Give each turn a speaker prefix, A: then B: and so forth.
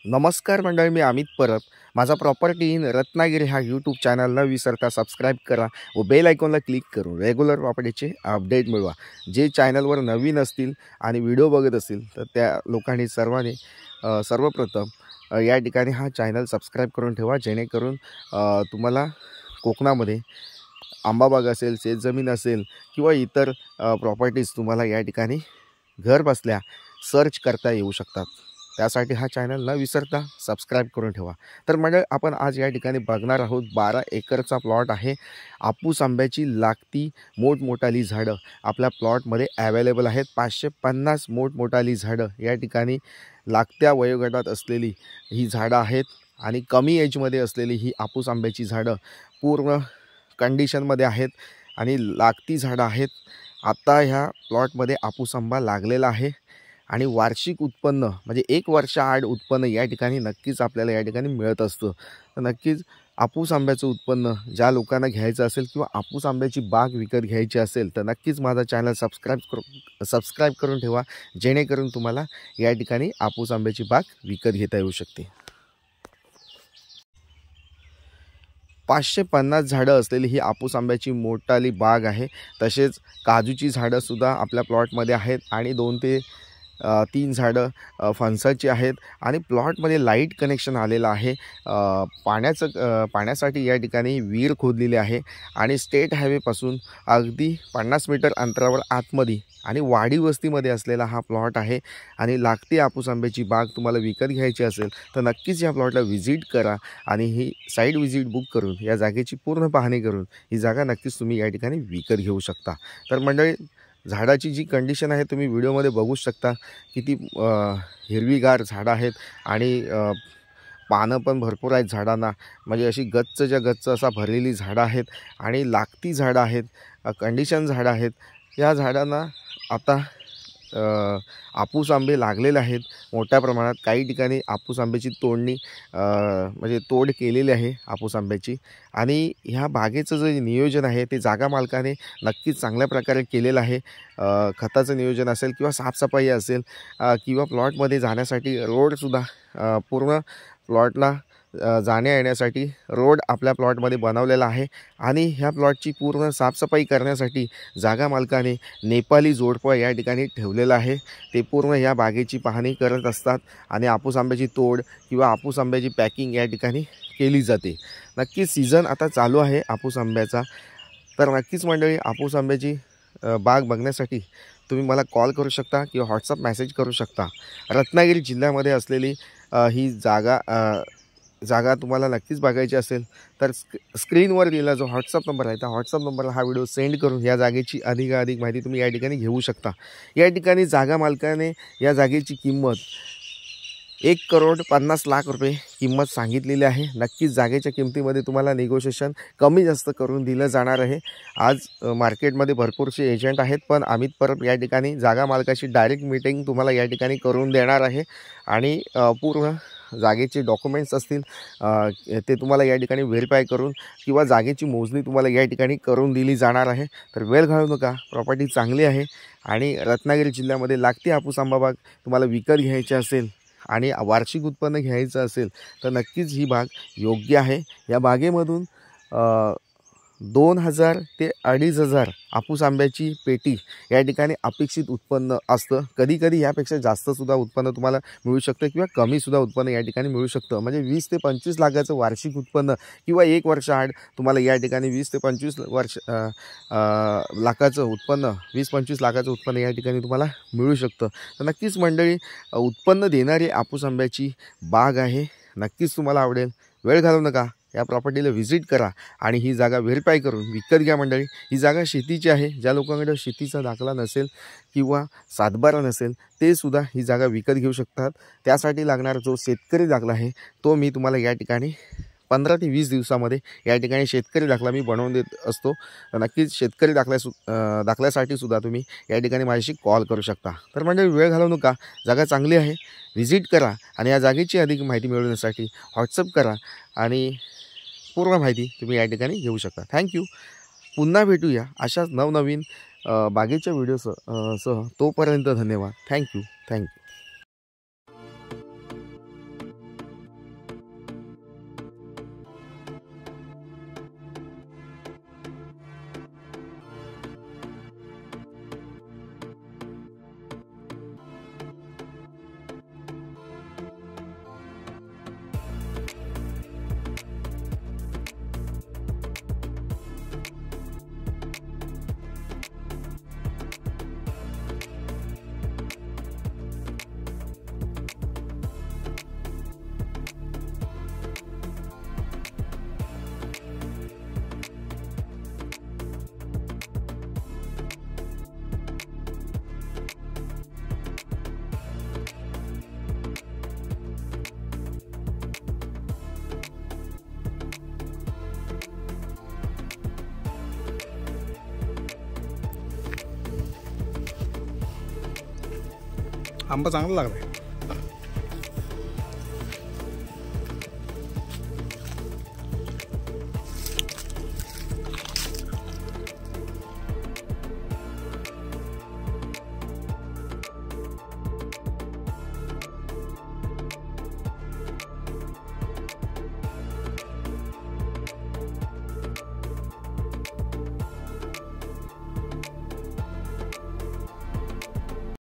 A: नमस्कार मंडळी, मी अमित परब. माझा प्रॉपर्टी इन रत्नागिरी हा यूट्यूब चॅनल न विसरता सबस्क्राइब करा व बेल आयकॉनला क्लिक करून रेग्युलर प्रॉपर्टीचे अपडेट मिळवा. जे चॅनलवर नवीन असतील आणि व्हिडिओ बघत असतील तर त्या लोकांनी सर्वप्रथम या ठिकाणी हा चॅनल सबस्क्राइब करून ठेवा, जेणेकरून तुम्हाला कोकणामध्ये आंबाबाग असेल, शेतजमीन असेल किंवा इतर प्रॉपर्टीज तुम्हाला या ठिकाणी घर बसल्या सर्च करता येऊ शकतात. त्यासाठी हा चॅनल न विसरता सबस्क्राइब करून ठेवा. तर म्हणजे आपण आज या ठिकाणी बघणार आहोत 12 एकरचा प्लॉट आहे. आपूस आंब्याची लागती मोठमोठाली झाडं आपल्या प्लॉटमध्ये अवेलेबल आहेत. 550 मोठमोठाली झाडं या ठिकाणी लागत्या वयोगटात असलेली ही झाडं आहेत आणि कमी एजमध्ये असलेली ही आपूस आंब्याची झाडं पूर्ण कंडिशनमध्ये आहेत आणि लागती झाडं आहेत. आता ह्या प्लॉटमध्ये आपूस आंबा लागलेला आहे आणि वार्षिक उत्पन्न म्हणजे 1 वर्षाआड उत्पन्न या ठिकाणी नक्कीच आपल्याला या ठिकाणी मिळत असतं. तर नक्कीच आपूस आंब्याचं उत्पन्न ज्या लोकांना घ्यायचं असेल किंवा आपूस आंब्याची बाग विकत घ्यायची असेल तर नक्कीच माझा चॅनल सबस्क्राइब करून ठेवा, जेणेकरून तुम्हाला या ठिकाणी आपूस आंब्याची बाग विकत घेता येऊ शकते. 550 झाडं असलेली ही आपूस आंब्याची मोठाली बाग आहे. तसेच काजूची झाडंसुद्धा आपल्या प्लॉटमध्ये आहेत आणि 2 ते 3 झाडं फणसाची आहेत आणि प्लॉटमध्ये लाईट कनेक्शन आलेलं आहे. पाण्यासाठी या ठिकाणी विहीर खोदलेली आहे आणि स्टेट हायवेपासून अगदी 50 मीटर अंतरावर आतमध्ये आणि वाडी वस्तीमध्ये असलेला हा प्लॉट आहे. आणि लागती आपूस आंब्याची बाग तुम्हाला विकत घ्यायची असेल तर नक्कीच या प्लॉटला व्हिजिट करा आणि ही साईट व्हिजिट बुक करून या जागेची पूर्ण पाहणी करून ही जागा नक्कीच तुम्ही या ठिकाणी विकत घेऊ शकता. तर मंडळी, झाडाची जी कंडिशन आहे तुम्ही व्हिडिओमध्ये बघू शकता. किती हिरवीगार झाडं आहेत आणि पानं पण भरपूर आहेत झाडांना. म्हणजे अशी गच्चच्या गच्च असा भरलेली झाडं आहेत आणि लागती झाडं आहेत, कंडिशन झाडं आहेत. या झाडांना आता आपूस आंबे लागलेले आहेत मोठ्या प्रमाणात. काही ठिकाणी आपूस आंब्याची तोडणी म्हणजे तोड केलेली आहे आपूस आंब्याची. आणि ह्या बागेचं जे नियोजन आहे ते जागा मालकाने नक्कीच चांगल्या प्रकारे केलेलं आहे. खताचं नियोजन असेल किंवा साफसफाई असेल किंवा प्लॉटमध्ये जाण्यासाठी रोडसुद्धा पूर्ण प्लॉटला जाण्या येण्यासाठी रोड आपल्या प्लॉटमध्ये बनवलेला आहे. आणि ह्या प्लॉटची पूर्ण साफसफाई करण्यासाठी जागा मालकाने नेपाली जोडपं या ठिकाणी ठेवलेलं आहे. ते पूर्ण या बागेची पाहणी करत असतात आणि आपूस आंब्याची तोड किंवा आपूस आंब्याची पॅकिंग या ठिकाणी केली जाते. नक्कीच सीझन आता चालू आहे आपूस आंब्याचा. तर नक्कीच मंडळी, आपूस आंब्याची बाग बघण्यासाठी तुम्ही मला कॉल करू शकता किंवा व्हॉट्सअप मेसेज करू शकता. रत्नागिरी जिल्ह्यामध्ये असलेली ही जागा तुम्हाला नक्कीच बघायची असेल तर स्क्रीनवर दिलेला जो व्हॉट्सअप नंबर आहे त्या व्हॉट्सअप नंबरला हा व्हिडिओ सेंड करून या जागेची अधिकाधिक माहिती तुम्ही या ठिकाणी घेऊ शकता. या ठिकाणी जागा मालकाने या जागेची किंमत 1,50,00,000 रुपये किंमत सांगितलेली आहे. नक्कीच जागेच्या किमतीमध्ये तुम्हाला निगोशिएशन कमी जास्त करून दिलं जाणार आहे. आज मार्केटमध्ये भरपूरसे एजंट आहेत, पण अमित परब या ठिकाणी जागा मालकाची डायरेक्ट मीटिंग तुम्हाला या ठिकाणी करून देणार आहे आणि पूर्ण जागेचे डॉक्युमेंट्स असतील ते तुम्हाला या ठिकाणी व्हेरीफाय करून किंवा जागेची मोजणी तुम्हाला या ठिकाणी करून दिली जाणार आहे. तर वेळ घालवू नका. प्रॉपर्टी चांगली आहे आणि रत्नागिरी जिल्ह्यामध्ये लागती आपूस आंबा बाग तुम्हाला विकत घ्यायची असेल आणि वार्षिक उत्पन्न घ्यायचं असेल तर नक्कीच ही बाग योग्य आहे. या बागेमधून 2,000 ते 2,500 आपूस आंब्याची पेटी या ठिकाणी अपेक्षित उत्पन्न असतं. कधीकधी यापेक्षा जास्तसुद्धा उत्पन्न तुम्हाला मिळू शकतं किंवा कमीसुद्धा उत्पन्न या ठिकाणी मिळू शकतं. म्हणजे 20 ते 25 लाखाचं वार्षिक उत्पन्न किंवा 1 वर्षाआड तुम्हाला या ठिकाणी 20 ते 25 लाखाचं उत्पन्न 20-25 लाखाचं उत्पन्न या ठिकाणी तुम्हाला मिळू शकतं. तर नक्कीच मंडळी, उत्पन्न देणारी आपूस आंब्याची बाग आहे. नक्कीच तुम्हाला आवडेल. वेळ घालवू नका. या प्रॉपर्टीला व्हिजिट करा आणि ही जागा व्हेरीफाय करून विकत घ्या. मंडळी, ही जागा शेतीची आहे. ज्या लोकांकडे शेतीचा दाखला नसेल किंवा सातबारा नसेल ते सुद्धा ही जागा विकत घेऊ शकतात. त्यासाठी लागणारा जो शेतकरी दाखला आहे तो मी तुम्हाला या ठिकाणी 15 ते 20 दिवसामध्ये या ठिकाणी शेतकरी दाखला मी बनवून देत असतो. नक्कीच शेतकरी दाखल्यासाठी सुद्धा तुम्ही या ठिकाणी माझ्याशी कॉल करू शकता. तर मंडळी, वेळ घालवू नका. जागा चांगली आहे. व्हिजिट करा आणि या जागेची अधिक माहिती मिळवण्यासाठी व्हॉट्सअप करा आणि पूर्ण माहिती तुम्ही या ठिकाणी घेऊ शकता. थँक्यू. पुन्हा भेटूया अशाच नवनवीन बागेच्या व्हिडिओसह. तोपर्यंत धन्यवाद. थँक्यू.
B: आंबा चांगला लागला आहे.